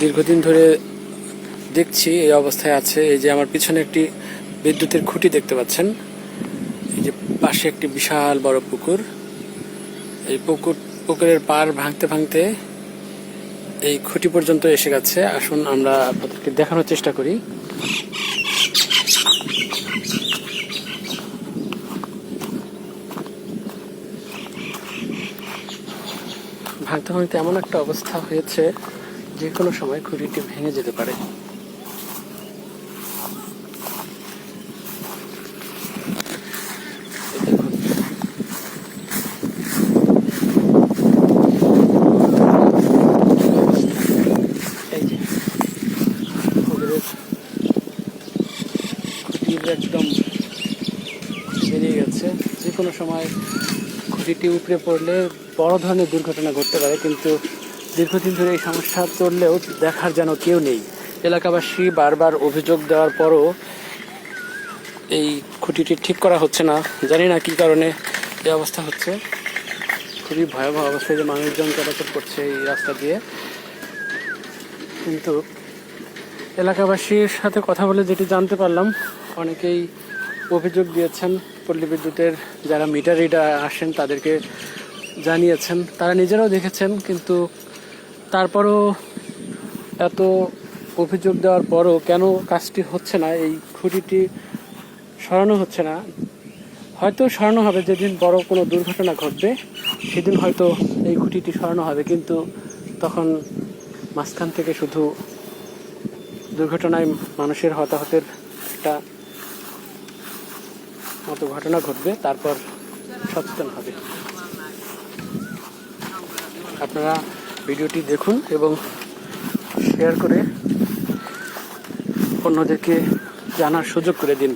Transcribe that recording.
দীর্ঘদিন ধরে দেখছি এই অবস্থায় আছে। এই যে আমার পিছনে একটি বিদ্যুতের খুঁটি দেখতে পাচ্ছেন, এই যে পাশে একটি বিশাল বড় পুকুর। এই পুকুরের পাড় ভাঙতে ভাঙতে এই খুঁটি পর্যন্ত এসে গেছে। আসুন আমরা আপনাদেরকে দেখানোর চেষ্টা করি। ভাঙতে ভাঙতে এমন একটা অবস্থা হয়েছে, যে কোনো সময় খুঁটিটি ভেঙে যেতে পারে। খুঁটির একদম বেরিয়ে গেছে। যে কোনো সময় খুঁটিটি উপড়ে পড়লে বড় ধরনের দুর্ঘটনা ঘটতে পারে, কিন্তু দীর্ঘদিন ধরে এই সমস্যা চললেও দেখার যেন কেউ নেই। এলাকাবাসী বারবার অভিযোগ দেওয়ার পরও এই খুঁটিটি ঠিক করা হচ্ছে না। জানি না কী কারণে এই অবস্থা হচ্ছে। খুবই ভয়াবহ অবস্থায় যে মানুষজন চলাচল করছে এই রাস্তা দিয়ে। কিন্তু এলাকাবাসীর সাথে কথা বলে যেটি জানতে পারলাম, অনেকেই অভিযোগ দিয়েছেন, পল্লী বিদ্যুতের যারা মিটার রিডার আসেন তাদেরকে জানিয়েছেন, তারা নিজেরাও দেখেছেন। কিন্তু তারপরও এত অভিযোগ দেওয়ার পরও কেন কাজটি হচ্ছে না, এই খুঁটিটি সরানো হচ্ছে না। হয়তো সরানো হবে যেদিন বড় কোনো দুর্ঘটনা ঘটবে, সেদিন হয়তো এই খুঁটিটি সরানো হবে, কিন্তু তখন মাঝখান থেকে শুধু দুর্ঘটনায় মানুষের হতাহতের একটা মতো ঘটনা ঘটবে, তারপর সচেতন হবে। আপনারা ভিডিওটি দেখুন এবং শেয়ার করে অন্যদেরকে জানার সুযোগ করে দিন।